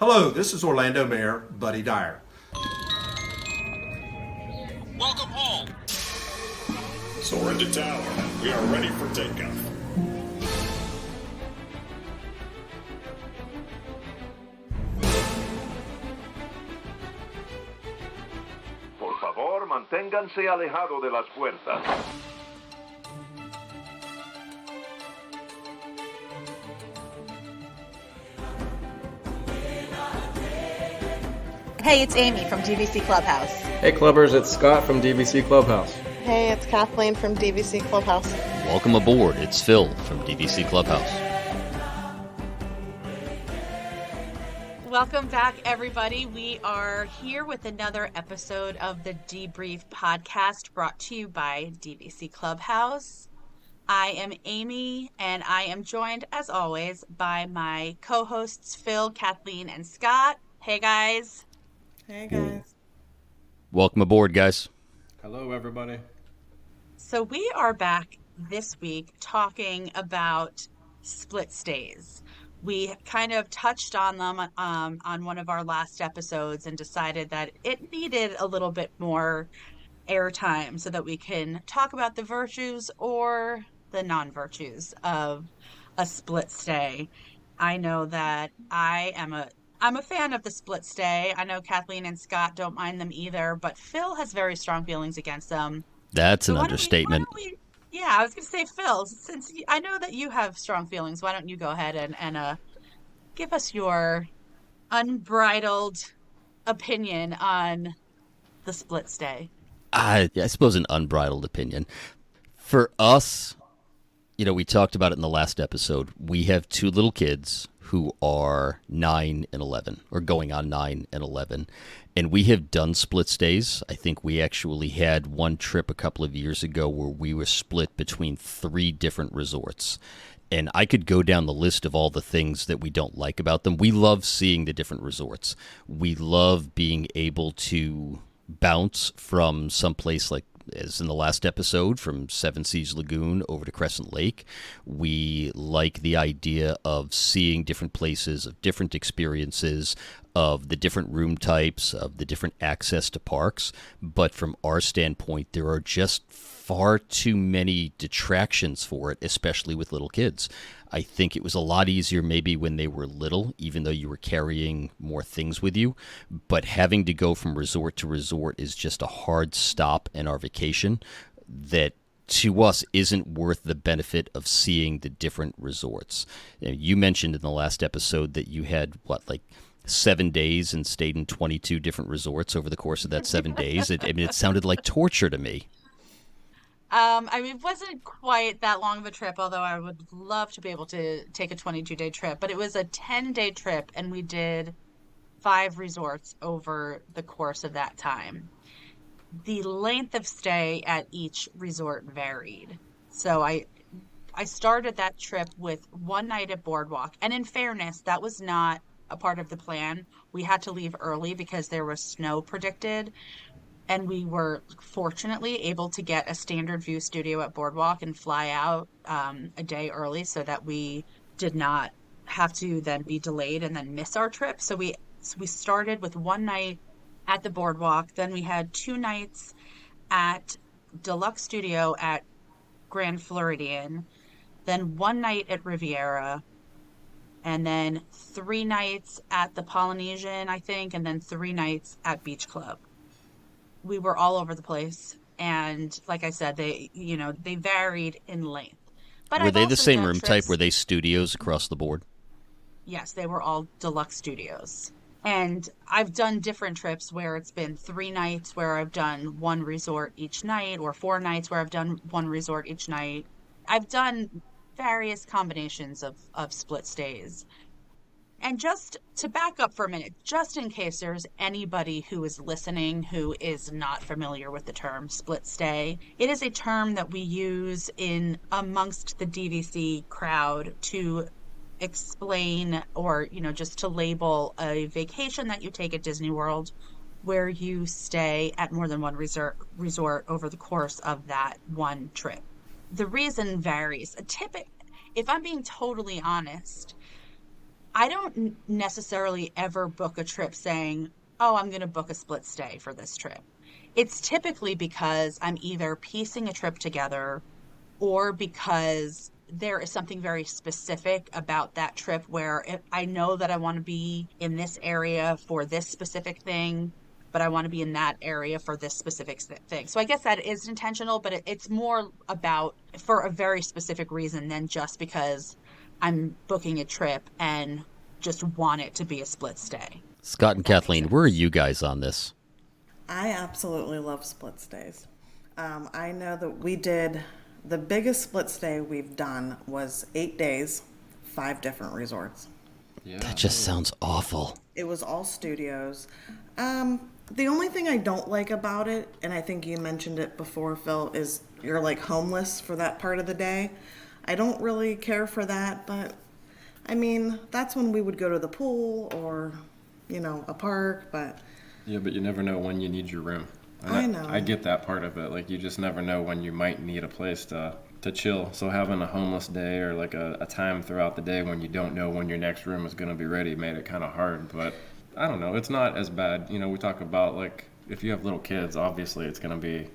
Hello, this is Orlando Mayor Buddy Dyer. Welcome home. Soar into tower. We are ready for takeoff. Por favor, manténganse alejado de las puertas. Hey, it's Amy from DVC Clubhouse. Hey Clubbers, it's Scott from DVC Clubhouse. Hey, it's Kathleen from DVC Clubhouse. Welcome aboard. It's Phil from DVC Clubhouse. Welcome back, everybody. We are here with another episode of the Debrief podcast brought to you by DVC Clubhouse. I am Amy, and I am joined, as always, by my co-hosts Phil, Kathleen, and Scott. Hey, guys. Hey, guys. Welcome aboard, guys. Hello, everybody. So we are back this week talking about split stays. We kind of touched on them on one of our last episodes and decided that it needed a little bit more airtime so that we can talk about the virtues or the non-virtues of a split stay. I know that I'm a fan of the split stay. I know Kathleen and Scott don't mind them either, but Phil has very strong feelings against them. That's an understatement. Yeah, I was going to say, Phil, since I know that you have strong feelings, why don't you go ahead and give us your unbridled opinion on the split stay? I suppose an unbridled opinion. For us, we talked about it in the last episode. We have two little kids who are 9 and 11, or going on 9 and 11. And we have done split stays. I think we actually had one trip a couple of years ago where we were split between 3 different resorts. And I could go down the list of all the things that we don't like about them. We love seeing the different resorts. We love being able to bounce from someplace like, as in the last episode, from Seven Seas Lagoon over to Crescent Lake. We like the idea of seeing different places, of different experiences, of the different room types, of the different access to parks. But from our standpoint, there are just far too many detractions for it, especially with little kids. I think it was a lot easier maybe when they were little, even though you were carrying more things with you. But having to go from resort to resort is just a hard stop in our vacation that to us isn't worth the benefit of seeing the different resorts. You mentioned in the last episode that you had, 7 days and stayed in 22 different resorts over the course of that 7 days. It sounded like torture to me. It wasn't quite that long of a trip, although I would love to be able to take a 22-day trip. But it was a 10-day trip, and we did 5 resorts over the course of that time. The length of stay at each resort varied. So I started that trip with one night at Boardwalk. And in fairness, that was not a part of the plan. We had to leave early because there was snow predicted. And we were fortunately able to get a standard view studio at Boardwalk and fly out a day early so that we did not have to then be delayed and then miss our trip. So we started with one night at the Boardwalk. Then we had 2 nights at Deluxe Studio at Grand Floridian. Then 1 night at Riviera. And then 3 nights at the Polynesian, I think. And then 3 nights at Beach Club. We were all over the place, and like I said, they varied in length. But were they the same room type? Were they studios across the board? Yes, they were all deluxe studios. And I've done different trips where it's been 3 nights where I've done 1 resort each night, or 4 nights where I've done 1 resort each night. I've done various combinations of split stays. And just to back up for a minute, just in case there's anybody who is listening who is not familiar with the term split stay, it is a term that we use in amongst the DVC crowd to explain or, just to label a vacation that you take at Disney World where you stay at more than one resort over the course of that one trip. The reason varies. If I'm being totally honest, I don't necessarily ever book a trip saying, oh, I'm going to book a split stay for this trip. It's typically because I'm either piecing a trip together or because there is something very specific about that trip where if I know that I want to be in this area for this specific thing, but I want to be in that area for this specific thing. So I guess that is intentional, but it's more about for a very specific reason than just because I'm booking a trip and just want it to be a split stay. Scott and Kathleen, where are you guys on this? I absolutely love split stays. I know that we did the biggest split stay we've done was 8 days, 5 different resorts. Yeah. That just sounds awful. It was all studios. The only thing I don't like about it, and I think you mentioned it before, Phil, is you're like homeless for that part of the day. I don't really care for that, but I mean, that's when we would go to the pool or, a park, but Yeah, but you never know when you need your room. And I know. I get that part of it. Like, you just never know when you might need a place to chill. So having a homeless day or like a time throughout the day when you don't know when your next room is going to be ready made it kind of hard. But I don't know. It's not as bad. We talk about, like, if you have little kids, obviously it's going to be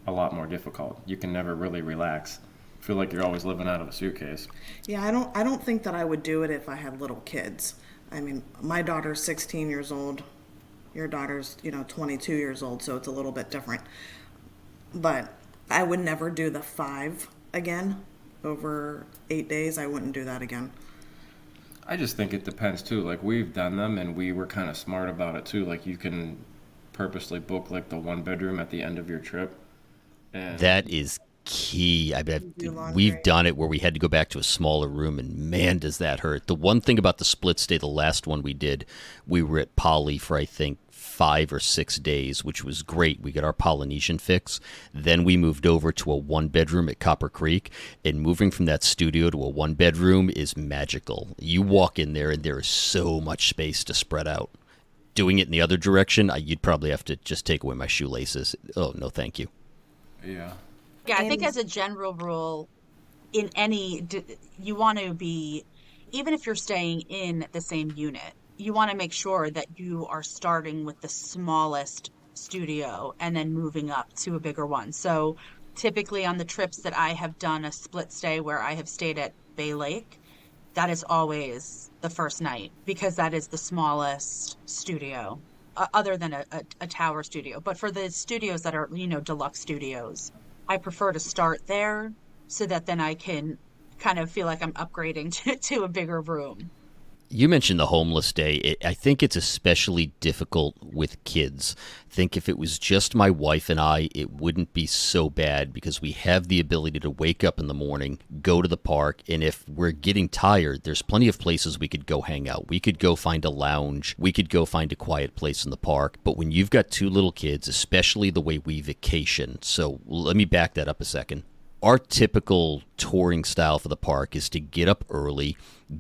a lot more difficult. You can never really relax. Feel like you're always living out of a suitcase. yeah, I don't think that I would do it if I had little kids. I mean, my daughter's 16 years old. Your daughter's, 22 years old, so it's a little bit different. But I would never do the 5 again over 8 days. I wouldn't do that again. I just think it depends too. Like, we've done them and we were kind of smart about it too. Like, you can purposely book like the 1 bedroom at the end of your trip. And That is key. I bet Do laundry. we've done it where we had to go back to a smaller room, and man, does that hurt. The one thing about the split stay, the last one we did, we were at Poly for I think 5 or 6 days, which was great. We got our Polynesian fix. Then we moved over to a 1-bedroom at Copper Creek, and moving from that studio to a 1-bedroom is magical. You walk in there and there is so much space to spread out. Doing it in the other direction, you'd probably have to just take away my shoelaces. Oh, no, thank you. yeah. Yeah, I think And- as a general rule, in you want to be, even if you're staying in the same unit, you want to make sure that you are starting with the smallest studio and then moving up to a bigger one. So typically on the trips that I have done a split stay where I have stayed at Bay Lake, that is always the first night because that is the smallest studio, other than a tower studio. But for the studios that are, deluxe studios, I prefer to start there so that then I can kind of feel like I'm upgrading to a bigger room. You mentioned the homeless day. I think it's especially difficult with kids. I think if it was just my wife and I, it wouldn't be so bad because we have the ability to wake up in the morning, go to the park, and if we're getting tired, there's plenty of places we could go hang out. We could go find a lounge. We could go find a quiet place in the park. But when you've got 2 little kids, especially the way we vacation, so let me back that up a second. Our typical touring style for the park is to get up early,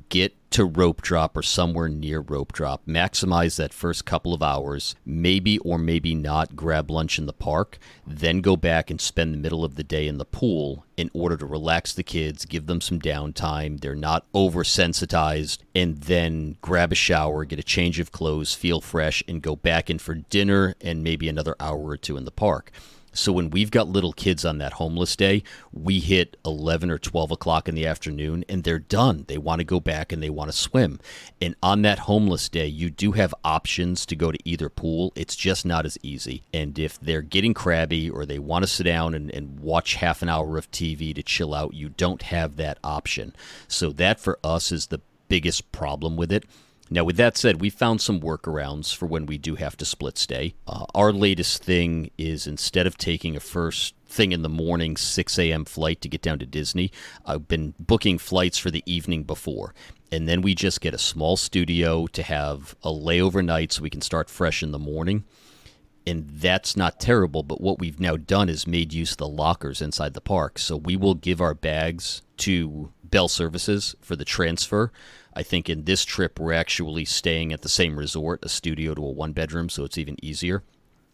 get to rope drop or somewhere near rope drop, maximize that first couple of hours, maybe or maybe not grab lunch in the park, then go back and spend the middle of the day in the pool in order to relax the kids, give them some downtime, they're not oversensitized, and then grab a shower, get a change of clothes, feel fresh, and go back in for dinner and maybe another hour or 2 in the park. So when we've got little kids on that homeless day, we hit 11 or 12 o'clock in the afternoon and they're done. They want to go back and they want to swim. And on that homeless day, you do have options to go to either pool. It's just not as easy. And if they're getting crabby or they want to sit down and watch half an hour of TV to chill out, you don't have that option. So that for us is the biggest problem with it. Now, with that said, we found some workarounds for when we do have to split stay. Our latest thing is instead of taking a first thing in the morning 6 a.m. flight to get down to Disney, I've been booking flights for the evening before. And then we just get a small studio to have a layover night so we can start fresh in the morning. And that's not terrible, but what we've now done is made use of the lockers inside the park. So we will give our bags to Bell Services for the transfer. I think in this trip, we're actually staying at the same resort, a studio to a 1-bedroom, so it's even easier.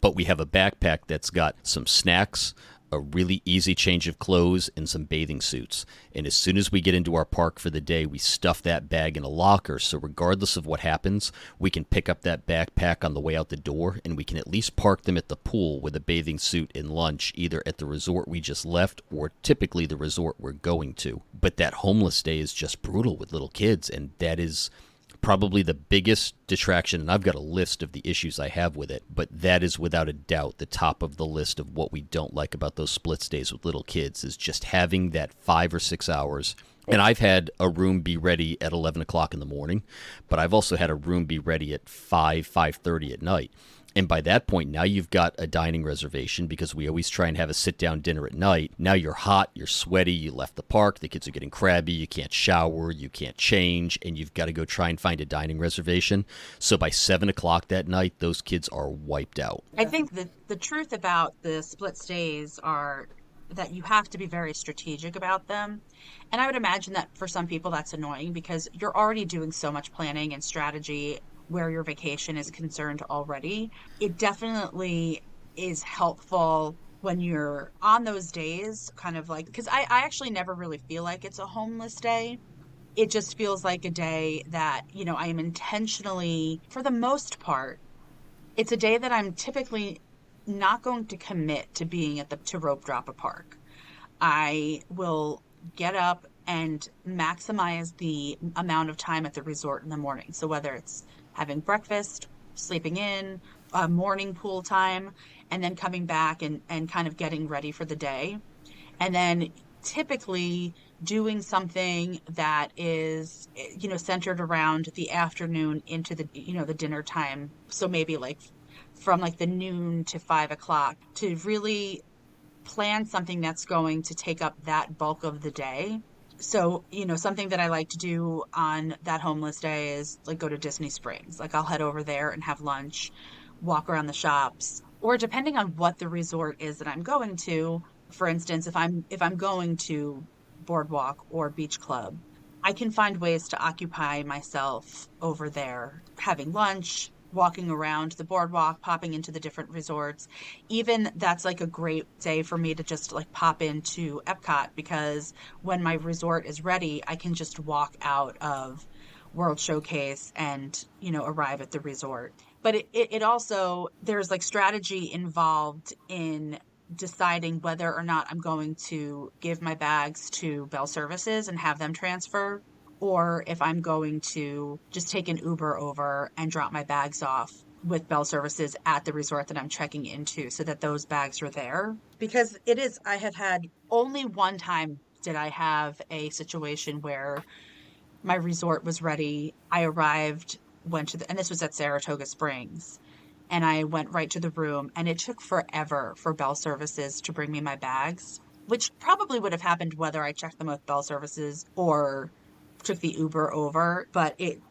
But we have a backpack that's got some snacks, a really easy change of clothes, and some bathing suits. And as soon as we get into our park for the day, we stuff that bag in a locker, so regardless of what happens, we can pick up that backpack on the way out the door, and we can at least park them at the pool with a bathing suit and lunch, either at the resort we just left or typically the resort we're going to. But that homeless day is just brutal with little kids, and that is probably the biggest detraction, and I've got a list of the issues I have with it, but that is without a doubt the top of the list of what we don't like about those split stays with little kids, is just having that 5 or 6 hours. And I've had a room be ready at 11 o'clock in the morning, but I've also had a room be ready at 5:30 at night. And by that point, now you've got a dining reservation, because we always try and have a sit-down dinner at night. Now you're hot, you're sweaty, you left the park, the kids are getting crabby, you can't shower, you can't change, and you've got to go try and find a dining reservation. So by 7 o'clock that night, those kids are wiped out. I think the truth about the split stays are that you have to be very strategic about them. And I would imagine that for some people that's annoying, because you're already doing so much planning and strategy where your vacation is concerned already. It definitely is helpful when you're on those days, kind of like, because I actually never really feel like it's a homeless day. It just feels like a day that, I am intentionally, for the most part, it's a day that I'm typically not going to commit to being to rope drop a park. I will get up and maximize the amount of time at the resort in the morning. So whether it's having breakfast, sleeping in, morning pool time, and then coming back and kind of getting ready for the day. And then typically doing something that is, centered around the afternoon into the, the dinner time. So maybe like from like the noon to 5 o'clock, to really plan something that's going to take up that bulk of the day. So, something that I like to do on that homeless day is like go to Disney Springs. Like I'll head over there and have lunch, walk around the shops, or depending on what the resort is that I'm going to. For instance, if I'm going to Boardwalk or Beach Club, I can find ways to occupy myself over there, having lunch, walking around the boardwalk, popping into the different resorts. Even that's like a great day for me to just like pop into Epcot, because when my resort is ready, I can just walk out of World Showcase and, arrive at the resort. But it also, there's like strategy involved in deciding whether or not I'm going to give my bags to Bell Services and have them transfer, or if I'm going to just take an Uber over and drop my bags off with Bell Services at the resort that I'm checking into, so that those bags are there. Because I have had only one time did I have a situation where my resort was ready. I arrived, and this was at Saratoga Springs, and I went right to the room, and it took forever for Bell Services to bring me my bags, which probably would have happened whether I checked them with Bell Services or took the Uber over. But it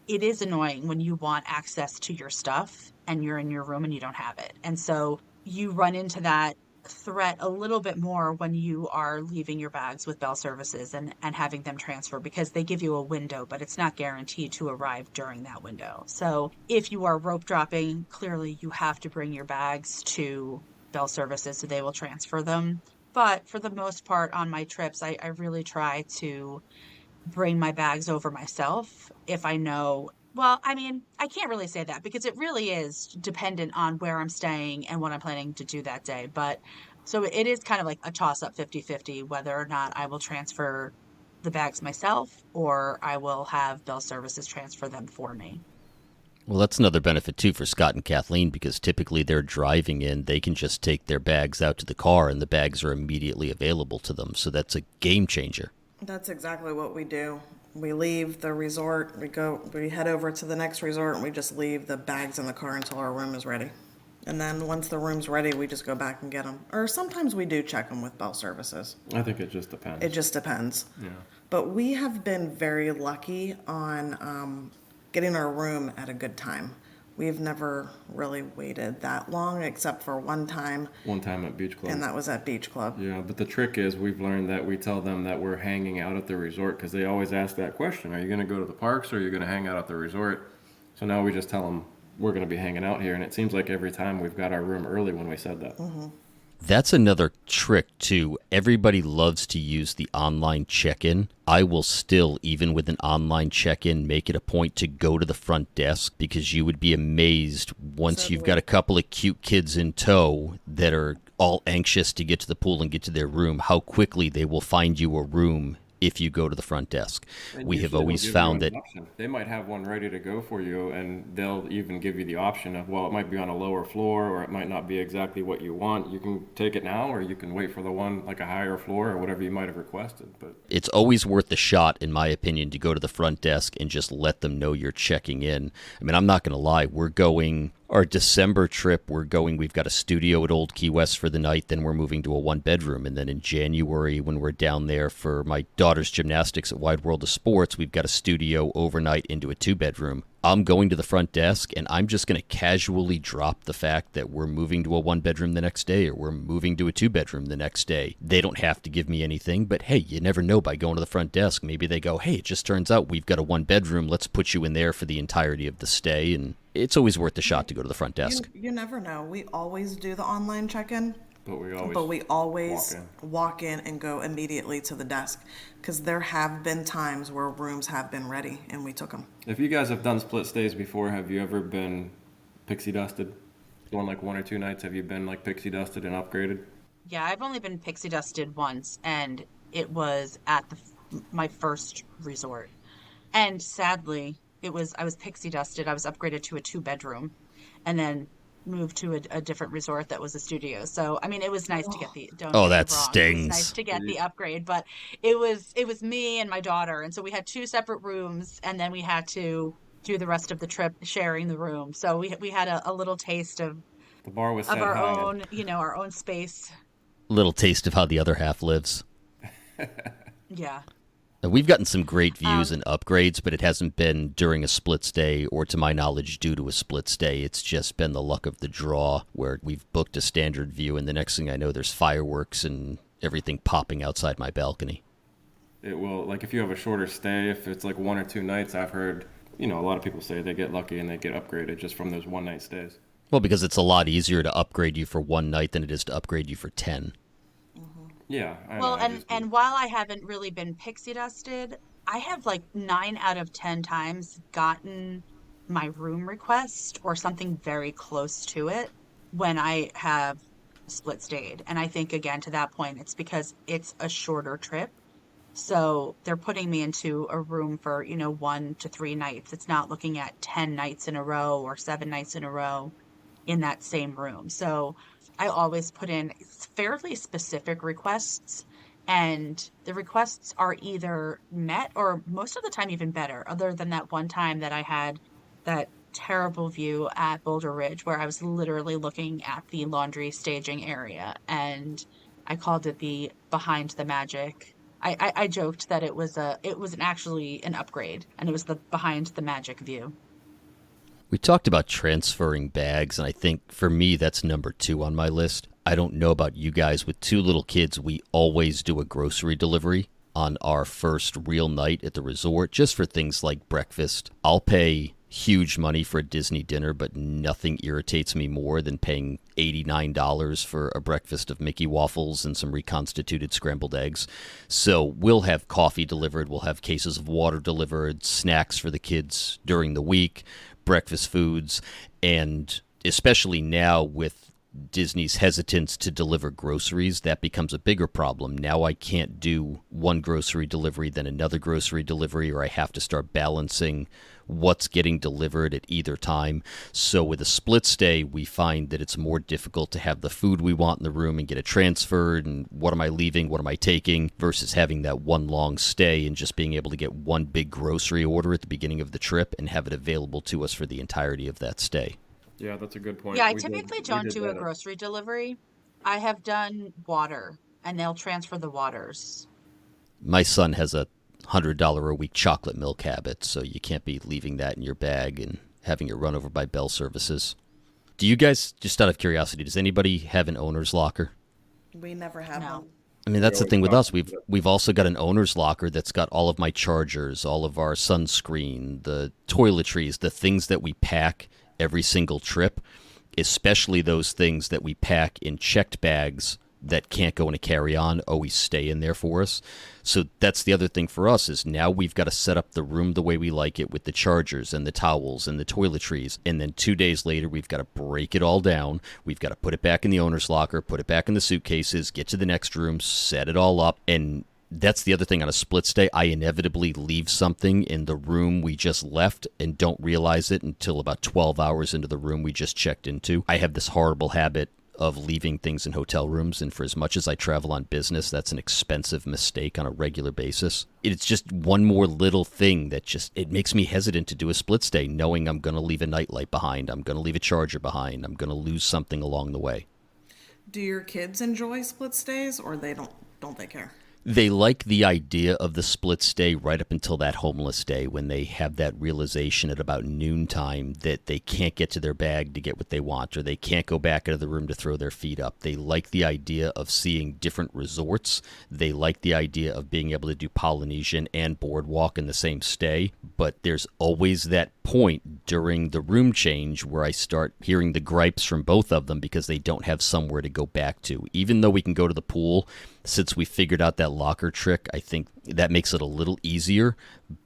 is annoying when you want access to your stuff and you're in your room and you don't have it. And so you run into that threat a little bit more when you are leaving your bags with Bell Services and having them transfer, because they give you a window, but it's not guaranteed to arrive during that window. So if you are rope dropping, clearly you have to bring your bags to Bell Services so they will transfer them. But for the most part on my trips, I really try to bring my bags over myself if I know. Well, I mean, I can't really say that, because it really is dependent on where I'm staying and what I'm planning to do that day. But so it is kind of like a toss-up 50-50 whether or not I will transfer the bags myself or I will have Bell Services transfer them for me. Well, that's another benefit, too, for Scott and Kathleen, because typically they're driving in. They can just take their bags out to the car, and the bags are immediately available to them. So that's a game changer. That's exactly what we do. We leave the resort, we head over to the next resort, and we just leave the bags in the car until our room is ready. And then once the room's ready, we just go back and get them. Or sometimes we do check them with Bell Services. I think it just depends. It just depends. Yeah. But we have been very lucky on getting our room at a good time. We've never really waited that long, except for one time. One time at Beach Club. And that was at Beach Club. Yeah, but the trick is we've learned that we tell them that we're hanging out at the resort, because they always ask that question. Are you going to go to the parks or are you going to hang out at the resort? So now we just tell them we're going to be hanging out here. And it seems like every time we've got our room early when we said that. Mm-hmm. That's another trick, too. Everybody loves to use the online check-in. I will still, even with an online check-in, make it a point to go to the front desk because you would be amazed once you've got a couple of cute kids in tow that are all anxious to get to the pool and get to their room, how quickly they will find you a room if you go to the front desk. And We have usually always they'll give found you an that option. They might have one ready to go for you, and they'll even give you the option of, well, it might be on a lower floor, or it might not be exactly what you want. You can take it now, or you can wait for the one like a higher floor or whatever you might have requested. But it's always worth the shot, in my opinion, to go to the front desk and just let them know you're checking in. I mean, I'm not going to lie. We're going, our December trip, we've got a studio at Old Key West for the night, then we're moving to a one-bedroom. And then in January, when we're down there for my daughter's gymnastics at Wide World of Sports, we've got a studio overnight into a two-bedroom. I'm going to the front desk, and I'm just going to casually drop the fact that we're moving to a one-bedroom the next day or we're moving to a two-bedroom the next day. They don't have to give me anything, but hey, you never know by going to the front desk. Maybe they go, hey, it just turns out we've got a one-bedroom. Let's put you in there for the entirety of the stay, and it's always worth the shot to go to the front desk. You never know. We always do the online check-in, but we always walk in and go immediately to the desk because there have been times where rooms have been ready and we took them. if you guys have done split stays before, have you ever been pixie dusted? On like 1 or 2 nights, have you been like pixie dusted and upgraded? Yeah, I've only been pixie dusted once, and it was at my first resort. And sadly, I was pixie dusted. I was upgraded to a 2-bedroom, and then moved to a different resort that was a studio. So I mean, it was nice to get the don't Oh, get me that wrong. It stings. was nice to get the upgrade, but it was me and my daughter, and so we had 2 separate rooms, and then we had to do the rest of the trip sharing the room. So we had a little taste of The bar was set our high. own, our own space. Little taste of how the other half lives. Yeah. Now, we've gotten some great views and upgrades, but it hasn't been during a split stay or, to my knowledge, due to a split stay. It's just been the luck of the draw where we've booked a standard view, and the next thing I know, there's fireworks and everything popping outside my balcony. It will, like if you have a shorter stay, if it's like 1 or 2 nights, I've heard, a lot of people say they get lucky and they get upgraded just from those one-night stays. Well, because it's a lot easier to upgrade you for one night than it is to upgrade you for 10. Yeah. I Well, know, and while I haven't really been pixie dusted, I have like 9 out of 10 times gotten my room request or something very close to it when I have split stayed. And I think, again, to that point, it's because it's a shorter trip. So they're putting me into a room for, 1 to 3 nights. It's not looking at 10 nights in a row or 7 nights in a row in that same room. So I always put in fairly specific requests, and the requests are either met or most of the time even better, other than that one time that I had that terrible view at Boulder Ridge where I was literally looking at the laundry staging area, and I called it the Behind the Magic. I joked that it was actually an upgrade, and it was the Behind the Magic view. We talked about transferring bags, and I think for me that's number 2 on my list. I don't know about you guys. With 2 little kids, we always do a grocery delivery on our first real night at the resort, just for things like breakfast. I'll pay huge money for a Disney dinner, but nothing irritates me more than paying $89 for a breakfast of Mickey waffles and some reconstituted scrambled eggs. So we'll have coffee delivered, we'll have cases of water delivered, snacks for the kids during the week, breakfast foods, and especially now with Disney's hesitance to deliver groceries, that becomes a bigger problem. Now I can't do one grocery delivery, then another grocery delivery, or I have to start balancing what's getting delivered at either time. So with a split stay, we find that it's more difficult to have the food we want in the room and get it transferred, and what am I leaving, what am I taking, versus having that one long stay and just being able to get one big grocery order at the beginning of the trip and have it available to us for the entirety of that stay. Yeah, that's a good point. Yeah, I typically don't do a grocery delivery. I have done water, and they'll transfer the waters. My son has a $100 a week chocolate milk habit, so you can't be leaving that in your bag and having it run over by Bell Services. Do you guys, just out of curiosity, does anybody have an owner's locker? We never have No. one. I mean, that's the thing with us. We've also got an owner's locker that's got all of my chargers, all of our sunscreen, the toiletries, the things that we pack every single trip. especially those things that we pack in checked bags that can't go in a carry-on, always stay in there for us. So that's the other thing for us is now we've got to set up the room the way we like it with the chargers and the towels and the toiletries. And then 2 days later, we've got to break it all down. We've got to put it back in the owner's locker, put it back in the suitcases, get to the next room, set it all up. And that's the other thing on a split stay. I inevitably leave something in the room we just left and don't realize it until about 12 hours into the room we just checked into. I have this horrible habit of leaving things in hotel rooms, and for as much as I travel on business, that's an expensive mistake on a regular basis. It's just one more little thing that just, it makes me hesitant to do a split stay, knowing I'm going to leave a nightlight behind, I'm going to leave a charger behind, I'm going to lose something along the way. Do your kids enjoy split stays, or don't they care? They like the idea of the split stay right up until that homeless day when they have that realization at about noontime that they can't get to their bag to get what they want, or they can't go back into the room to throw their feet up. They like the idea of seeing different resorts. They like the idea of being able to do Polynesian and boardwalk in the same stay. But there's always that point during the room change where I start hearing the gripes from both of them because they don't have somewhere to go back to. Even though we can go to the pool, since we figured out that locker trick, I think that makes it a little easier,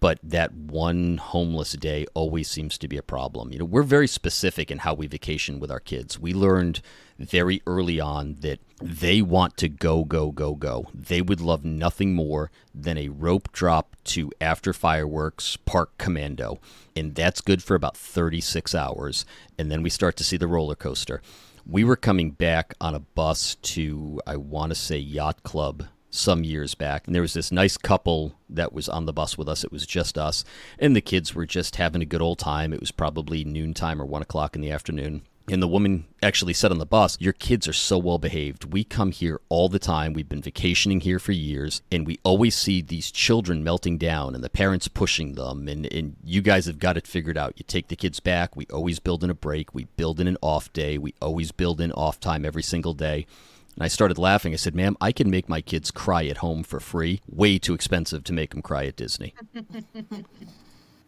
but that one homeless day always seems to be a problem. You know, we're very specific in how we vacation with our kids. We learned very early on that they want to go, go, go, go. They would love nothing more than a rope drop to after fireworks park commando, and that's good for about 36 hours, and then we start to see the roller coaster. We were coming back on a bus to, I want to say, Yacht Club some years back. And there was this nice couple that was on the bus with us. It was just us. And the kids were just having a good old time. It was probably noontime or 1 o'clock in the afternoon. And the woman actually said on the bus, "Your kids are so well behaved. We come here all the time. We've been vacationing here for years. And we always see these children melting down and the parents pushing them. And you guys have got it figured out. You take the kids back. We always build in a break. We build in an off day. We always build in off time every single day." And I started laughing. I said, "Ma'am, I can make my kids cry at home for free. Way too expensive to make them cry at Disney."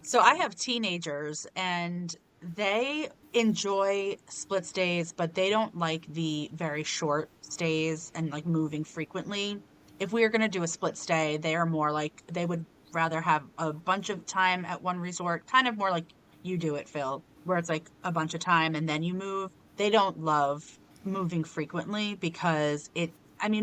So I have teenagers, and they enjoy split stays, but they don't like the very short stays and like moving frequently. If we are going to do a split stay, they are more like they would rather have a bunch of time at one resort, kind of more like you do it, Phil, where it's like a bunch of time and then you move. They don't love moving frequently because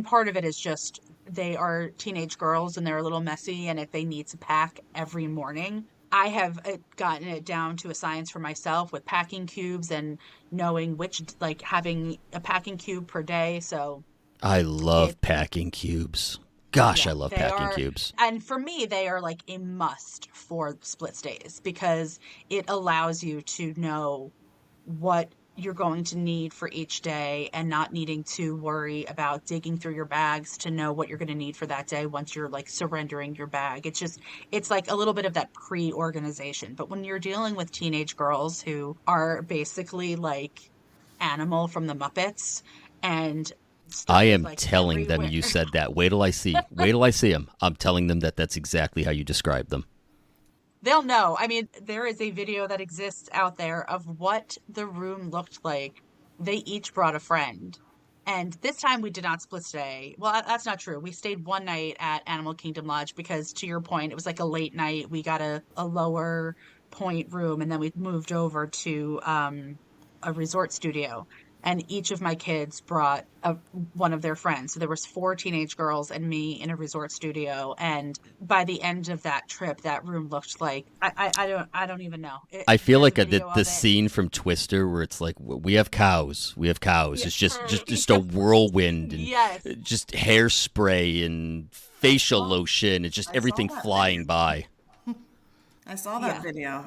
part of it is just they are teenage girls and they're a little messy, and if they need to pack every morning, I have gotten it down to a science for myself with packing cubes and knowing which, like having a packing cube per day. So I love packing cubes. Gosh, yeah, I love they packing are, cubes. and for me, they are like a must for split stays because it allows you to know what you're going to need for each day and not needing to worry about digging through your bags to know what you're going to need for that day once you're like surrendering your bag. It's like a little bit of that pre-organization. But when you're dealing with teenage girls who are basically like Animal from the Muppets and stuff I is, am like, telling them everywhere. you said that. Wait till I see them. I'm telling them that that's exactly how you described them. They'll know. I mean, there is a video that exists out there of what the room looked like. They each brought a friend. And this time we did not split stay. Well, that's not true. We stayed one night at Animal Kingdom Lodge because, to your point, it was like a late night. We got a lower point room, and then we moved over to a resort studio. And each of my kids brought one of their friends. So there was 4 teenage girls and me in a resort studio. And by the end of that trip, that room looked like I don't even know. I feel There's like a video the of it. scene from Twister where it's like we have cows. Yeah. It's just a whirlwind and Yes. just hairspray and facial lotion and just I saw everything that. flying by. I saw that Yeah. video.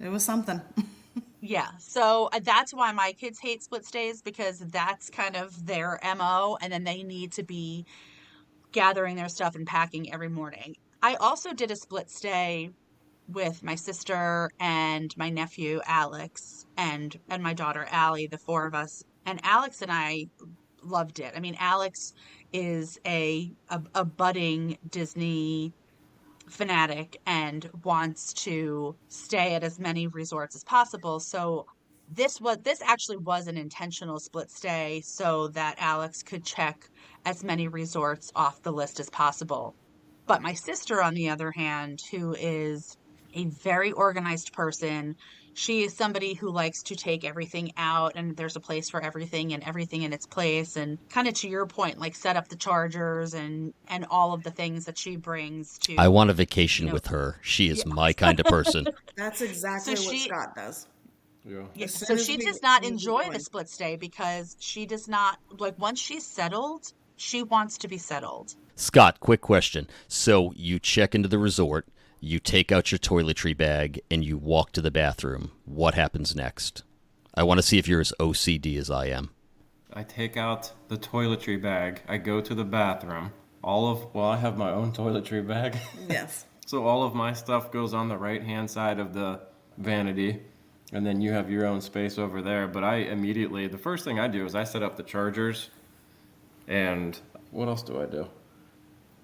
It was something. Yeah, so that's why my kids hate split stays because that's kind of their MO, and then they need to be gathering their stuff and packing every morning. I also did a split stay with my sister and my nephew Alex and my daughter Allie, the 4 of us. And Alex and I loved it. I mean, Alex is a budding Disney fanatic and wants to stay at as many resorts as possible. So this actually was an intentional split stay so that Alex could check as many resorts off the list as possible. But my sister, on the other hand, who is a very organized person, she is somebody who likes to take everything out and there's a place for everything and everything in its place, and kind of to your point, like set up the chargers and all of the things that she brings to, I want a vacation you know, with her. She is yeah. my kind of person. That's exactly what Scott does. Yeah. Yeah, As so soon as she we does not move enjoy the going. split stay because she does not like, once she's settled, she wants to be settled. Scott, quick question. So you check into the resort, you take out your toiletry bag, and you walk to the bathroom. What happens next? I want to see if you're as OCD as I am. I take out the toiletry bag. I go to the bathroom. I have my own toiletry bag. Yes. So all of my stuff goes on the right-hand side of the vanity, and then you have your own space over there. But the first thing I do is I set up the chargers, and what else do I do?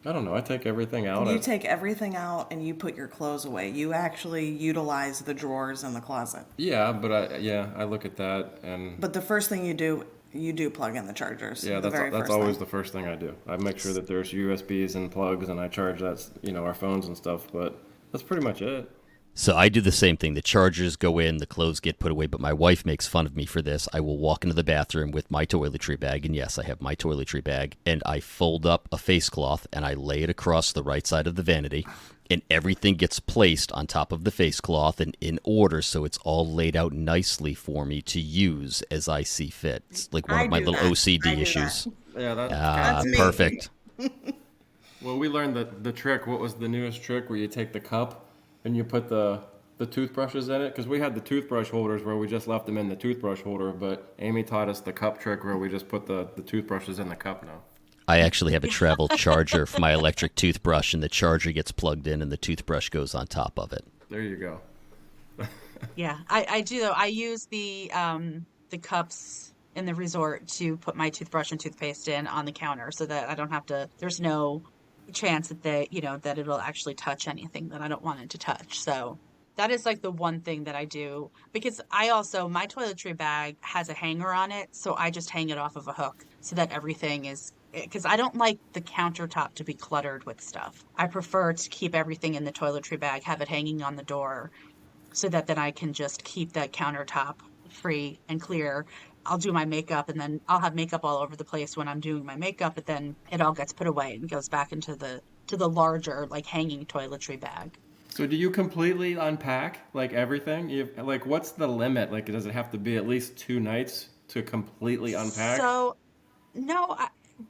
I don't know. I take everything out. You take everything out and you put your clothes away. You actually utilize the drawers in the closet. Yeah, but I look at that, and But the first thing you do plug in the chargers. yeah, the very that's first always thing. the first thing I do. I make sure that there's USBs and plugs, and I charge our phones and stuff. But that's pretty much it. So I do the same thing. The chargers go in, the clothes get put away, but my wife makes fun of me for this. I will walk into the bathroom with my toiletry bag, and yes, I have my toiletry bag, and I fold up a face cloth, and I lay it across the right side of the vanity, and everything gets placed on top of the face cloth and in order, so it's all laid out nicely for me to use as I see fit. It's like one I of my do little that. OCD I do issues. Yeah, That's me. Perfect. Well, we learned the trick. What was the newest trick where you take the cup and you put the toothbrushes in it? Because we had the toothbrush holders where we just left them in the toothbrush holder, but Amy taught us the cup trick where we just put the toothbrushes in the cup now. I actually have a travel charger for my electric toothbrush, and the charger gets plugged in and the toothbrush goes on top of it. There you go. Yeah, I do though. I use the cups in the resort to put my toothbrush and toothpaste in on the counter so that I don't have to, there's no chance that that it'll actually touch anything that I don't want it to touch. So that is like the one thing that I do, because my toiletry bag has a hanger on it, so I just hang it off of a hook so that everything is, because I don't like the countertop to be cluttered with stuff. I prefer to keep everything in the toiletry bag, have it hanging on the door, so that then I can just keep that countertop free and clear. I'll do my makeup, and then I'll have makeup all over the place when I'm doing my makeup, but then it all gets put away and goes back into the larger, like, hanging toiletry bag. So do you completely unpack like everything? Like, what's the limit? Like, does it have to be at least 2 nights to completely unpack? So, no,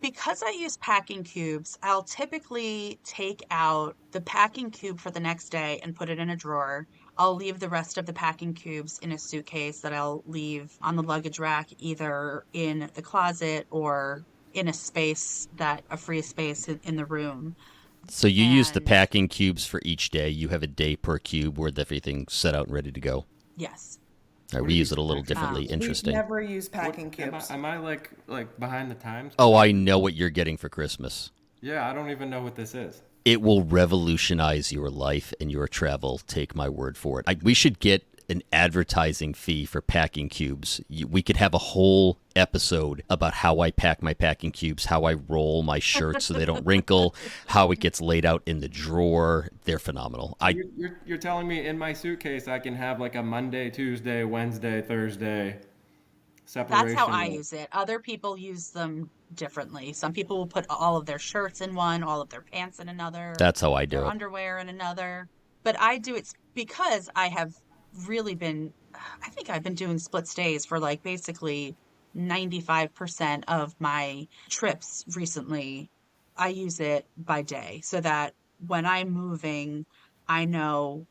because I use packing cubes, I'll typically take out the packing cube for the next day and put it in a drawer. I'll leave the rest of the packing cubes in a suitcase that I'll leave on the luggage rack, either in the closet or in a free space in the room. So you use the And- packing cubes for each day. You have a day per cube where everything's set out and ready to go. Yes. All right, we use it a little differently. We Interesting. never use packing cubes. Am I like behind the times? Oh, I know what you're getting for Christmas. Yeah, I don't even know what this is. It will revolutionize your life and your travel. Take my word for it. We should get an advertising fee for packing cubes. We could have a whole episode about how I pack my packing cubes, how I roll my shirts so they don't wrinkle, how it gets laid out in the drawer. They're phenomenal. You're telling me in my suitcase I can have like a Monday, Tuesday, Wednesday, Thursday separation? That's how I use it. Other people use them differently. Some people will put all of their shirts in one, all of their pants in another. That's how I do their it. underwear in another. But I do it because I have really I think I've been doing split stays for like basically 95% of my trips recently. I use it by day so that when I'm moving, I know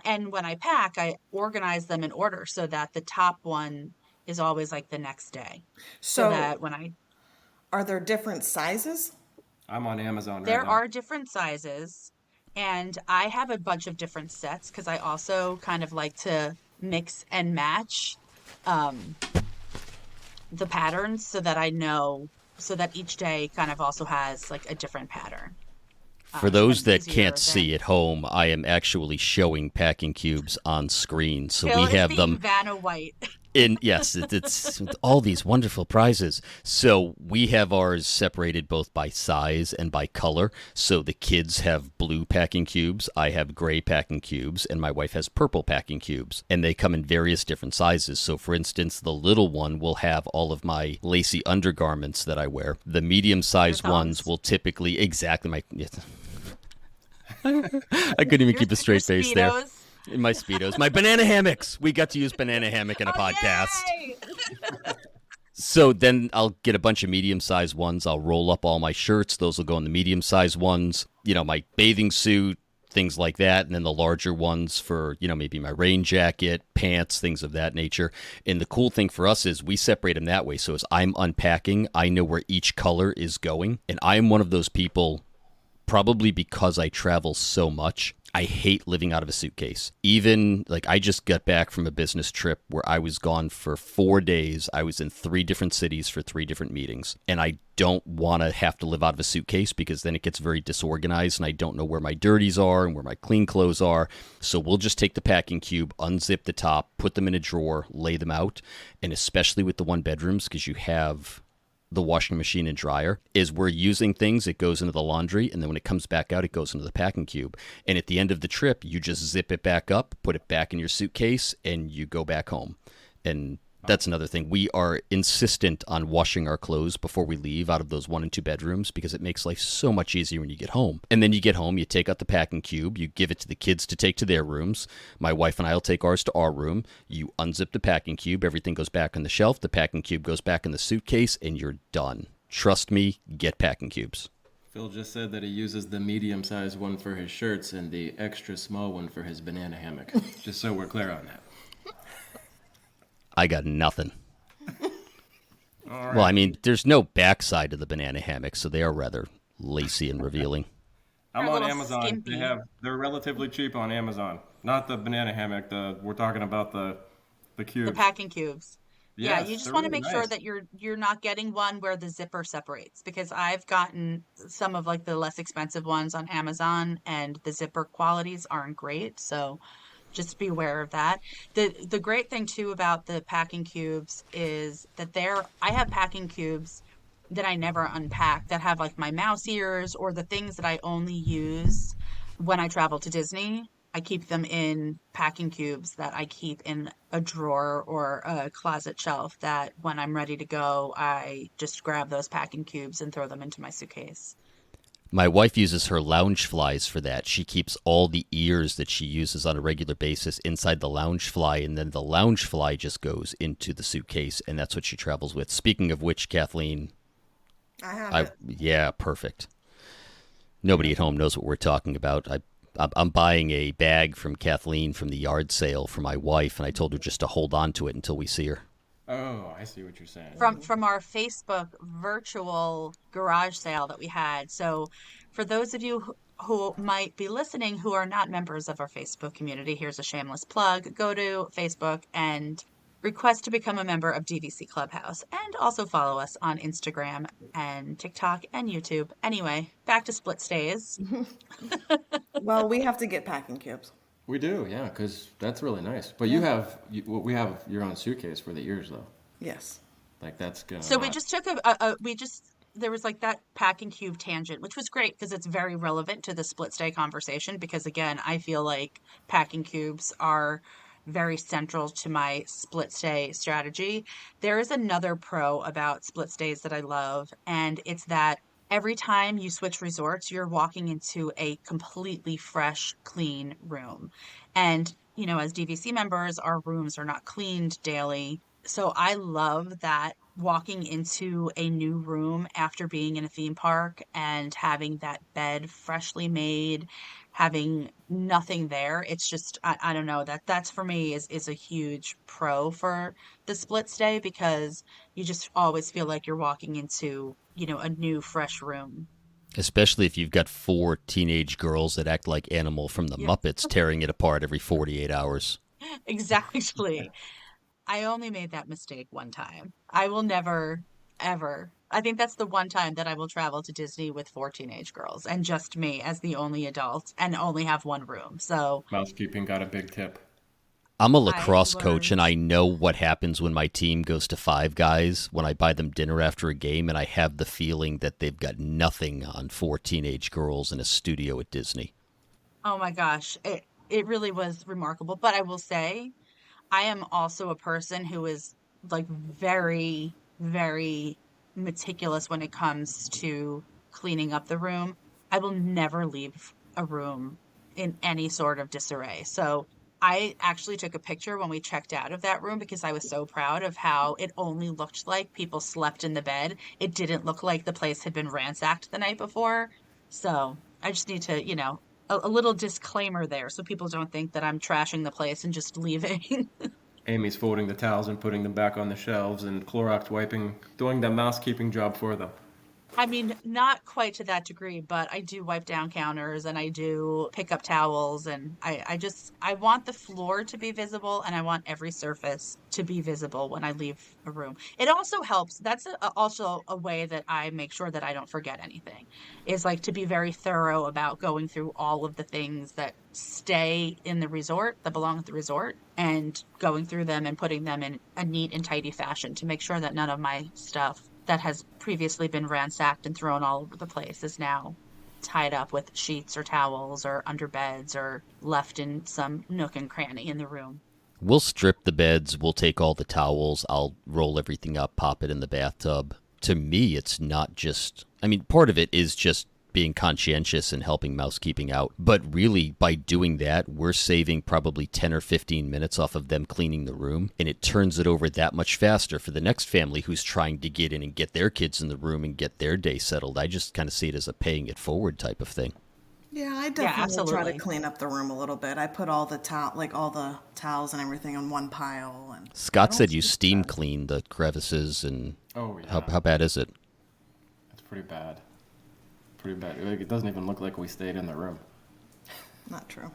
and when I pack, I organize them in order so that the top one is always like the next day. So that Are there different sizes? I'm on Amazon right there now. are different sizes, and I have a bunch of different sets because I also kind of like to mix and match the patterns so that I know, so that each day kind of also has like a different pattern. For those and that easier can't see than- at home, I am actually showing packing cubes on screen. So Phil we is have the them Vanna White. in, yes, it's all these wonderful prizes. So we have ours separated both by size and by color. So the kids have blue packing cubes, I have gray packing cubes, and my wife has purple packing cubes. And they come in various different sizes. So for instance, the little one will have all of my lacy undergarments that I wear. The medium-sized Your ones thongs. will typically exactly my I couldn't even keep a straight Your face there. Speedos. In my Speedos. My banana hammocks. We got to use banana hammock in a Oh, podcast. yay! So then I'll get a bunch of medium-sized ones. I'll roll up all my shirts. Those will go in the medium-sized ones. My bathing suit, things like that. And then the larger ones for, maybe my rain jacket, pants, things of that nature. And the cool thing for us is we separate them that way. So as I'm unpacking, I know where each color is going. And I'm one of those people, probably because I travel so much, I hate living out of a suitcase. Even, I just got back from a business trip where I was gone for 4 days. I was in 3 different cities for 3 different meetings. And I don't want to have to live out of a suitcase because then it gets very disorganized and I don't know where my dirties are and where my clean clothes are. So we'll just take the packing cube, unzip the top, put them in a drawer, lay them out. And especially with the 1-bedrooms, because you have the washing machine and dryer, is we're using things, it goes into the laundry, and then when it comes back out, it goes into the packing cube. And at the end of the trip, you just zip it back up, put it back in your suitcase, and you go back home. And that's another thing. We are insistent on washing our clothes before we leave out of those 1 and 2 bedrooms because it makes life so much easier when you get home. And then you get home, you take out the packing cube, you give it to the kids to take to their rooms. My wife and I will take ours to our room. You unzip the packing cube, everything goes back on the shelf, the packing cube goes back in the suitcase, and you're done. Trust me, get packing cubes. Phil just said that he uses the medium-sized one for his shirts and the extra small one for his banana hammock. Just so we're clear on that. I got nothing. Well, I mean, there's no backside to the banana hammock, so they are rather lacy and revealing. I'm They're a on little Amazon. skimpy. They're relatively cheap on Amazon. Not the banana hammock. We're talking about the cubes. The packing cubes. Yeah, Yes, you just they're want to really make sure nice. that you're not getting one where the zipper separates, because I've gotten some of the less expensive ones on Amazon and the zipper qualities aren't great, so just be aware of that. The great thing too about the packing cubes is that I have packing cubes that I never unpack that have my mouse ears or the things that I only use when I travel to Disney. I keep them in packing cubes that I keep in a drawer or a closet shelf that when I'm ready to go, I just grab those packing cubes and throw them into my suitcase. My wife uses her lounge flies for that. She keeps all the ears that she uses on a regular basis inside the lounge fly, and then the lounge fly just goes into the suitcase, and that's what she travels with. Speaking of which, Kathleen, I have it. yeah, perfect. Nobody at home knows what we're talking about. I'm buying a bag from Kathleen from the yard sale for my wife, and I told her just to hold on to it until we see her. Oh, I see what you're saying. From our Facebook virtual garage sale that we had. So for those of you who might be listening who are not members of our Facebook community, here's a shameless plug. Go to Facebook and request to become a member of DVC Clubhouse, and also follow us on Instagram and TikTok and YouTube. Anyway, back to split stays. Well, we have to get packing cubes. We do, yeah, because that's really nice. But we have your own suitcase for the ears, though. Yes. So That's gonna. we just took there was that packing cube tangent, which was great because it's very relevant to the split stay conversation, because again, I feel like packing cubes are very central to my split stay strategy. There is another pro about split stays that I love, and it's that every time you switch resorts, you're walking into a completely fresh, clean room. And, as DVC members, our rooms are not cleaned daily. So I love that walking into a new room after being in a theme park and having that bed freshly made, having nothing there. It's just, I don't know, that's for me is a huge pro for the split stay, because you just always feel like you're walking into, a new fresh room. Especially if you've got 4 teenage girls that act like Animal from the Muppets tearing it apart every 48 hours. Exactly. I only made that mistake one time. I will never, ever I think that's the one time that I will travel to Disney with 4 teenage girls and just me as the only adult and only have one room. So Mousekeeping got a big tip. I'm a I lacrosse coach, and learned. I know what happens when my team goes to Five Guys when I buy them dinner after a game, and I have the feeling that they've got nothing on 4 teenage girls in a studio at Disney. Oh my gosh, it really was remarkable. But I will say, I am also a person who is like very, very meticulous when it comes to cleaning up the room. I will never leave a room in any sort of disarray. So I actually took a picture when we checked out of that room because I was so proud of how it only looked like people slept in the bed. It didn't look like the place had been ransacked the night before. So I just need to, a little disclaimer there so people don't think that I'm trashing the place and just leaving. Amy's folding the towels and putting them back on the shelves, and Clorox wiping, doing the mousekeeping job for them. I mean, not quite to that degree, but I do wipe down counters and I do pick up towels and I want the floor to be visible and I want every surface to be visible when I leave a room. It also helps. That's also a way that I make sure that I don't forget anything, is like to be very thorough about going through all of the things that stay in the resort, that belong at the resort, and going through them and putting them in a neat and tidy fashion to make sure that none of my stuff that has previously been ransacked and thrown all over the place is now tied up with sheets or towels or under beds or left in some nook and cranny in the room. We'll strip the beds, we'll take all the towels, I'll roll everything up, pop it in the bathtub. To me, it's not just, I mean, part of it is just being conscientious and helping mousekeeping out. But really, by doing that, we're saving probably 10 or 15 minutes off of them cleaning the room. And it turns it over that much faster for the next family who's trying to get in and get their kids in the room and get their day settled. I just kind of see it as a paying it forward type of thing. Yeah, I definitely try to absolutely. clean up the room a little bit. I put all the all the towels and everything in one pile, and I Scott don't said you sleep steam bad. clean the crevices, and Oh, yeah. how bad is it? It's pretty bad. Pretty bad. Like, it doesn't even look like we stayed in the room. Not true.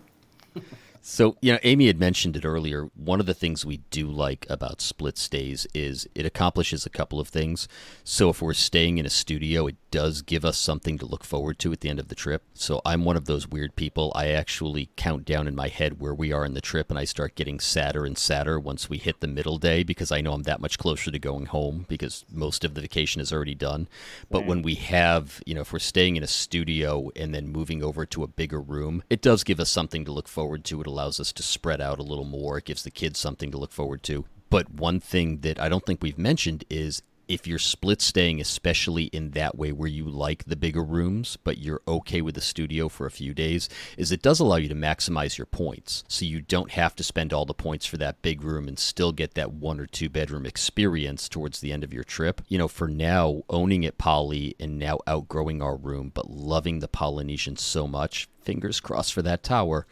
So, Amy had mentioned it earlier. One of the things we do like about split stays is it accomplishes a couple of things. So if we're staying in a studio, it does give us something to look forward to at the end of the trip. So I'm one of those weird people. I actually count down in my head where we are in the trip, and I start getting sadder and sadder once we hit the middle day because I know I'm that much closer to going home because most of the vacation is already done. But when we have, if we're staying in a studio and then moving over to a bigger room, it does give us something to look forward to. It allows us to spread out a little more. It gives the kids something to look forward to. But one thing that I don't think we've mentioned is if you're split staying, especially in that way where you like the bigger rooms, but you're okay with the studio for a few days, is it does allow you to maximize your points. So you don't have to spend all the points for that big room and still get that 1 or 2 bedroom experience towards the end of your trip. For now, owning at Poly and now outgrowing our room, but loving the Polynesian so much, fingers crossed for that tower,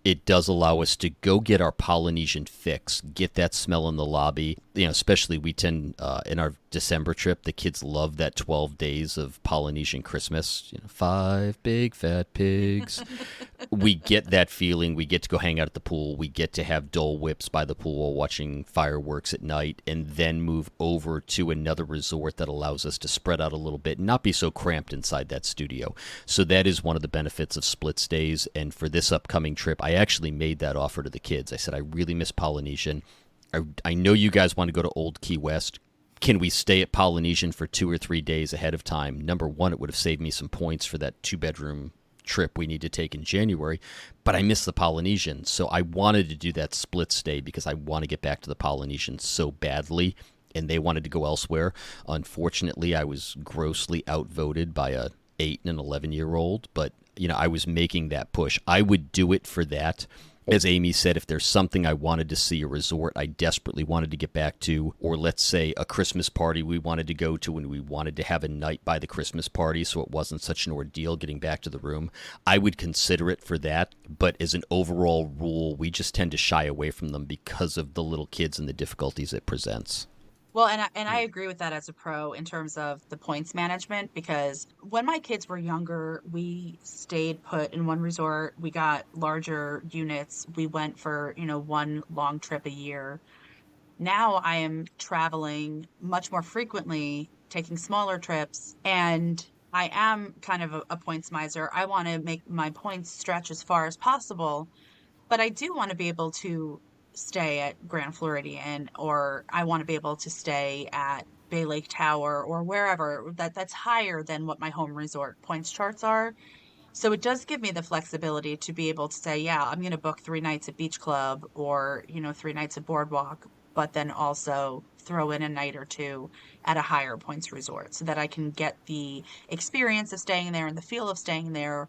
it does allow us to go get our Polynesian fix, get that smell in the lobby. Especially we tend, in our December trip, the kids love that 12 days of Polynesian Christmas. 5 big fat pigs. We get that feeling. We get to go hang out at the pool. We get to have Dole Whips by the pool while watching fireworks at night, and then move over to another resort that allows us to spread out a little bit and not be so cramped inside that studio. So that is one of the benefits of split stays. And for this upcoming trip, I actually made that offer to the kids. I said, I really miss Polynesian. I know you guys want to go to Old Key West. Can we stay at Polynesian for 2 or 3 days ahead of time? Number one, it would have saved me some points for that 2-bedroom trip we need to take in January, but I miss the Polynesian. So I wanted to do that split stay because I want to get back to the Polynesian so badly, and they wanted to go elsewhere. Unfortunately, I was grossly outvoted by a 8 and an 11-year-old, but I was making that push. I would do it for that. As Amy said, if there's something I wanted to see, a resort I desperately wanted to get back to, or let's say a Christmas party we wanted to go to and we wanted to have a night by the Christmas party so it wasn't such an ordeal getting back to the room, I would consider it for that. But as an overall rule, we just tend to shy away from them because of the little kids and the difficulties it presents. Well, and I agree with that as a pro in terms of the points management, because when my kids were younger, we stayed put in one resort. We got larger units. We went for, one long trip a year. Now I am traveling much more frequently, taking smaller trips, and I am kind of a points miser. I want to make my points stretch as far as possible, but I do want to be able to stay at Grand Floridian, or I want to be able to stay at Bay Lake Tower or wherever that's higher than what my home resort points charts are. So it does give me the flexibility to be able to say, yeah, I'm going to book 3 nights at Beach Club or, 3 nights at Boardwalk, but then also throw in a night or two at a higher points resort so that I can get the experience of staying there and the feel of staying there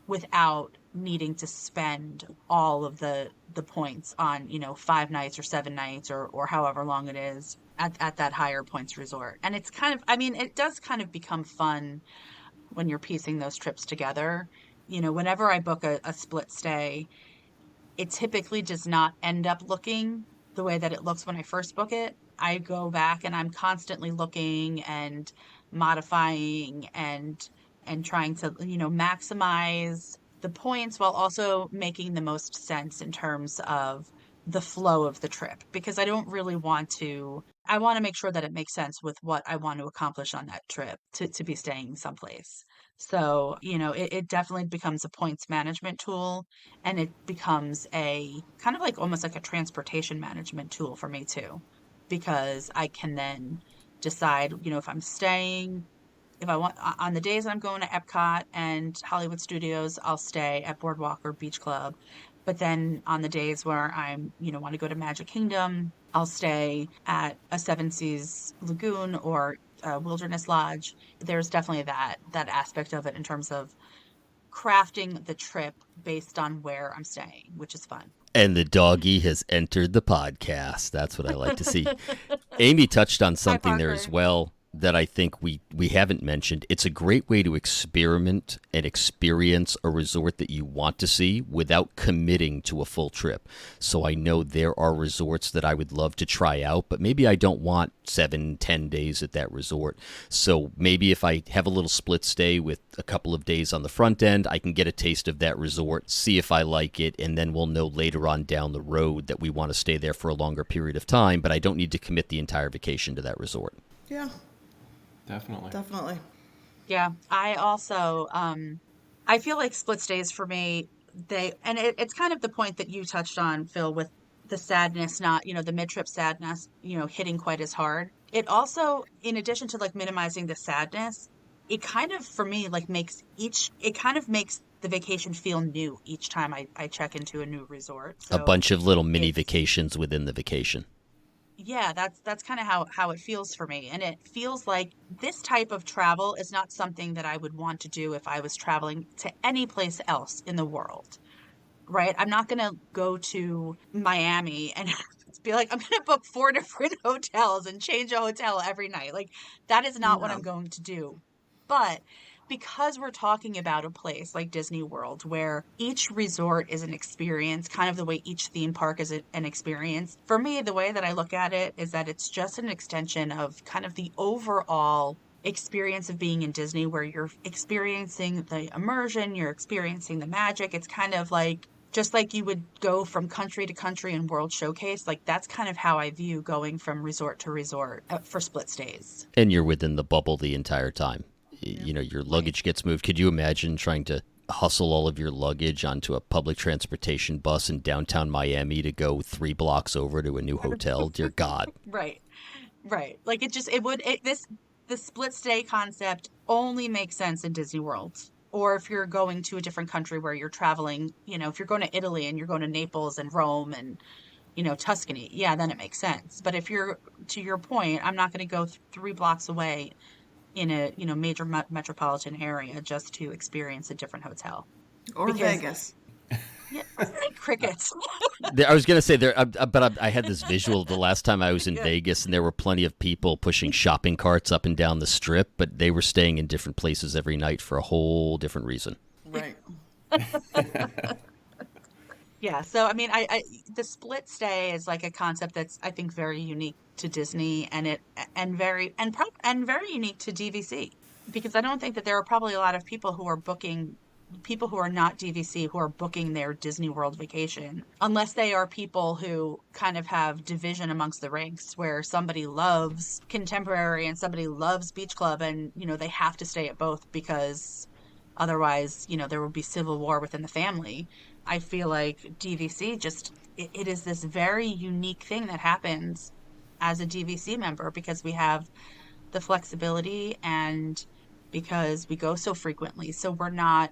without needing to spend all of the points on, 5 nights or 7 nights or however long it is at that higher points resort. And it's kind of, I mean, it does kind of become fun when you're piecing those trips together. Whenever I book a split stay, it typically does not end up looking the way that it looks when I first book it. I go back and I'm constantly looking and modifying and trying to, maximize the points while also making the most sense in terms of the flow of the trip, because I don't really want to I want to make sure that it makes sense with what I want to accomplish on that trip to be staying someplace. So, it definitely becomes a points management tool, and it becomes a kind of like almost like a transportation management tool for me too, because I can then decide, if I'm staying, if I want, on the days I'm going to Epcot and Hollywood Studios, I'll stay at Boardwalk or Beach Club. But then on the days where I'm, want to go to Magic Kingdom, I'll stay at a Seven Seas Lagoon or a Wilderness Lodge. There's definitely that aspect of it in terms of crafting the trip based on where I'm staying, which is fun. And the doggy has entered the podcast. That's what I like to see. Amy touched on something there as well that I think we haven't mentioned. It's a great way to experiment and experience a resort that you want to see without committing to a full trip. So I know there are resorts that I would love to try out, but maybe I don't want 7-10 days at that resort. So maybe if I have a little split stay with a couple of days on the front end, I can get a taste of that resort, see if I like it, and then we'll know later on down the road that we want to stay there for a longer period of time, but I don't need to commit the entire vacation to that resort. Yeah, Definitely. Yeah, I also I feel like split stays for me, it's kind of the point that you touched on, Phil, with the sadness, not, the mid-trip sadness, hitting quite as hard. It also, in addition to like minimizing the sadness, it kind of, for me, like it kind of makes the vacation feel new each time I check into a new resort. A So bunch of little mini vacations within the vacation. yeah, that's kind of how it feels for me. And it feels like this type of travel is not something that I would want to do if I was traveling to any place else in the world, right? I'm not going to go to Miami and be like, I'm going to book 4 different hotels and change a hotel every night. Like, that is not what I'm no. going to do. But because we're talking about a place like Disney World, where each resort is an experience, kind of the way each theme park is an experience, for me, the way that I look at it is that it's just an extension of kind of the overall experience of being in Disney, where you're experiencing the immersion, you're experiencing the magic. It's kind of like, just like you would go from country to country in World Showcase, like that's kind of how I view going from resort to resort for split stays. And you're within the bubble the entire time. Your luggage gets moved. Could you imagine trying to hustle all of your luggage onto a public transportation bus in downtown Miami to go 3 blocks over to a new hotel? Dear God. Right. Right. Like the split stay concept only makes sense in Disney World. Or if you're going to a different country where you're traveling, if you're going to Italy and you're going to Naples and Rome and, Tuscany, yeah, then it makes sense. But if you're, to your point, I'm not going to go 3 blocks away in a, major metropolitan area just to experience a different hotel. Or Because- Vegas. Yeah, crickets. I was going to say, but I had this visual the last time I was in Vegas, and there were plenty of people pushing shopping carts up and down the strip, but they were staying in different places every night for a whole different reason. Right. Yeah, so I mean, I the split stay is like a concept that's, I think, very unique to Disney, and very unique to DVC, because I don't think that there are probably a lot of people who are booking people who are not DVC who are booking their Disney World vacation, unless they are people who kind of have division amongst the ranks, where somebody loves contemporary and somebody loves beach club, and they have to stay at both because otherwise there would be civil war within the family. I feel like DVC just it is this very unique thing that happens as a DVC member, because we have the flexibility and because we go so frequently. So we're not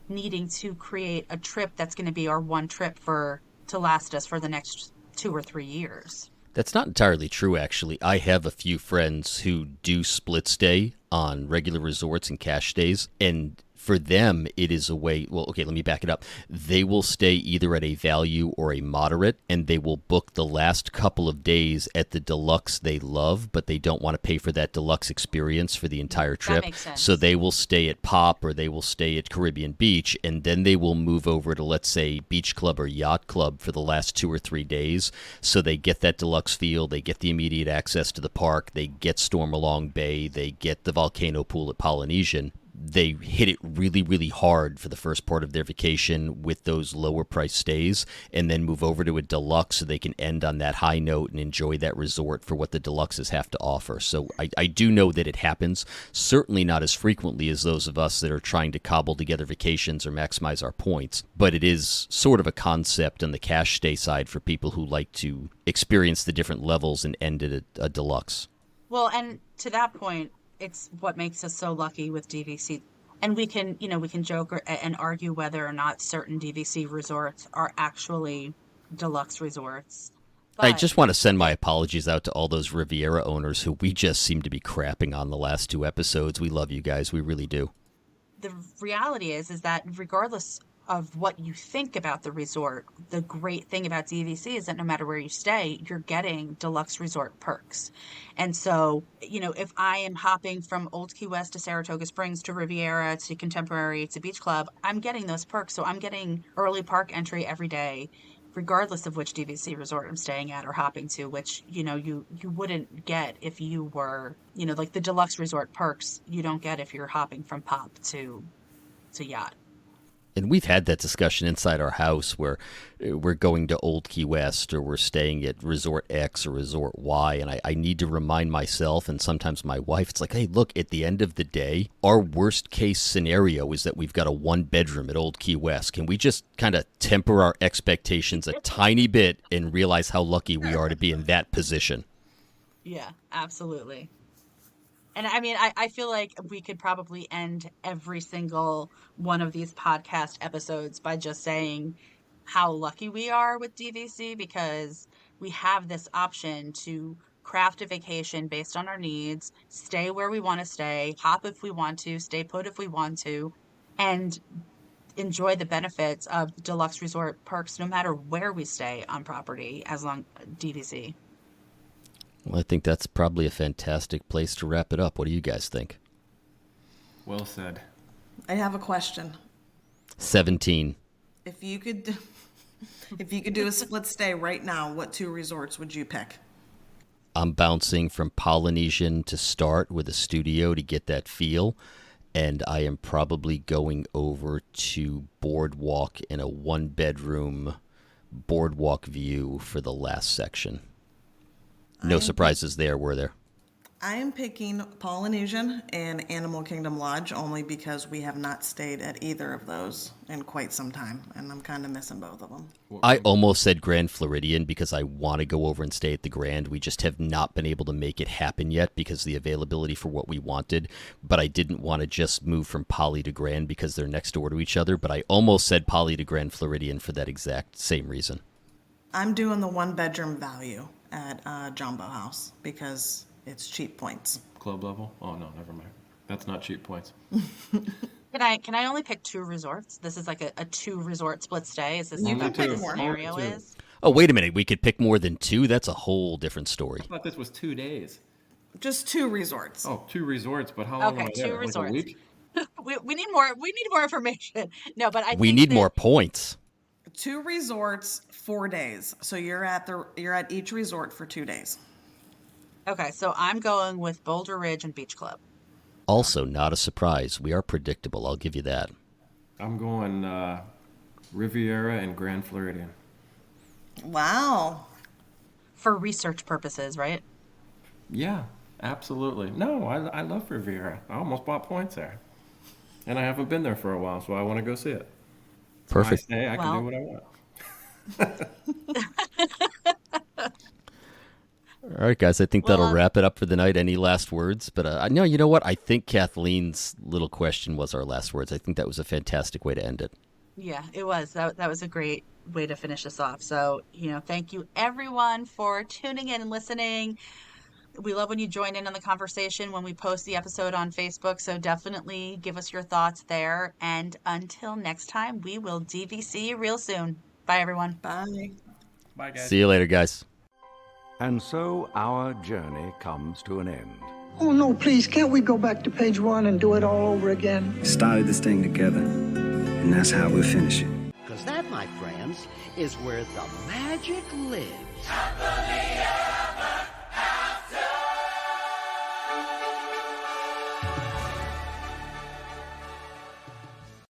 needing to create a trip that's going to be our one trip to last us for the next 2 or 3 years. That's not entirely true, actually. I have a few friends who do split stay on regular resorts and cash stays, and for them, it is a way. Well, okay, let me back it up. They will stay either at a value or a moderate, and they will book the last couple of days at the deluxe they love, but they don't want to pay for that deluxe experience for the entire trip. That makes sense. So they will stay at Pop or they will stay at Caribbean Beach, and then they will move over to, let's say, Beach Club or Yacht Club for the last 2 or 3 days. So they get that deluxe feel, they get the immediate access to the park, they get Stormalong Bay, they get the volcano pool at Polynesian. They hit it really, really hard for the first part of their vacation with those lower price stays, and then move over to a deluxe so they can end on that high note and enjoy that resort for what the deluxes have to offer. So I do know that it happens, certainly not as frequently as those of us that are trying to cobble together vacations or maximize our points, but it is sort of a concept on the cash stay side for people who like to experience the different levels and end at a deluxe. Well, and to that point, it's what makes us so lucky with DVC. And we can joke and argue whether or not certain DVC resorts are actually deluxe resorts. I But just want to send my apologies out to all those Riviera owners who we just seem to be crapping on the last 2 episodes. We love you guys. We really do. the reality is that regardless of what you think about the resort, the great thing about DVC is that no matter where you stay, you're getting deluxe resort perks. And so, if I am hopping from Old Key West to Saratoga Springs to Riviera to Contemporary to Beach Club, I'm getting those perks. So I'm getting early park entry every day, regardless of which DVC resort I'm staying at or hopping to, which, you wouldn't get if you were, like the deluxe resort perks you don't get if you're hopping from Pop to Yacht. And we've had that discussion inside our house where we're going to Old Key West or we're staying at Resort X or Resort Y. And I need to remind myself and sometimes my wife, it's like, hey, look, at the end of the day, our worst case scenario is that we've got a 1-bedroom at Old Key West. Can we just kind of temper our expectations a tiny bit and realize how lucky we are to be in that position? Yeah, absolutely. And I mean, I feel like we could probably end every single one of these podcast episodes by just saying how lucky we are with DVC, because we have this option to craft a vacation based on our needs, stay where we want to stay, hop if we want to, stay put if we want to, and enjoy the benefits of deluxe resort perks no matter where we stay on property, as long DVC. Well, I think that's probably a fantastic place to wrap it up. What do you guys think? Well said. I have a question. 17. If you could do a split stay right now, what 2 resorts would you pick? I'm bouncing from Polynesian to start with a studio to get that feel. And I am probably going over to Boardwalk in a 1-bedroom boardwalk view for the last section. No surprises there, were there? I am picking Polynesian and Animal Kingdom Lodge only because we have not stayed at either of those in quite some time, and I'm kind of missing both of them. I almost said Grand Floridian because I want to go over and stay at the Grand. We just have not been able to make it happen yet because of the availability for what we wanted. But I didn't want to just move from Poly to Grand because they're next door to each other. But I almost said Poly to Grand Floridian for that exact same reason. I'm doing the 1-bedroom value at Jumbo House because it's cheap points. Club level? Oh, no, never mind. That's not cheap points. Can I only pick 2 resorts? This is like a 2-resort split stay. Is this You what can the pick more. scenario Only 2. is? Oh, wait a minute. We could pick more than 2? That's a whole different story. I thought this was 2 days. Just 2 resorts. Oh, 2 resorts, but how long Okay, am I 2 there? Like a resorts. week? We need more. We need more information. No, but I We think need that- more points. 2 resorts, 4 days. So you're at each resort for 2 days. Okay, so I'm going with Boulder Ridge and Beach Club. Also, not a surprise. We are predictable. I'll give you that. I'm going Riviera and Grand Floridian. Wow. For research purposes, right? Yeah, absolutely. No, I love Riviera. I almost bought points there. And I haven't been there for a while, so I want to go see it. Perfect. I say I can Well- do what I want. All right, guys. I think that'll Well, wrap it up for the night. Any last words? But no, you know what? I think Kathleen's little question was our last words. I think that was a fantastic way to end it. Yeah, it was. That was a great way to finish us off. So, thank you everyone for tuning in and listening. We love when you join in on the conversation when we post the episode on Facebook. So definitely give us your thoughts there. And until next time, we will DVC you real soon. Bye, everyone. Bye. Bye, guys. See you later, guys. And so our journey comes to an end. Oh, no, please, can't we go back to page 1 and do it all over again? Started this thing together, and that's how we'll finish it. Because that, my friends, is where the magic lives. Happily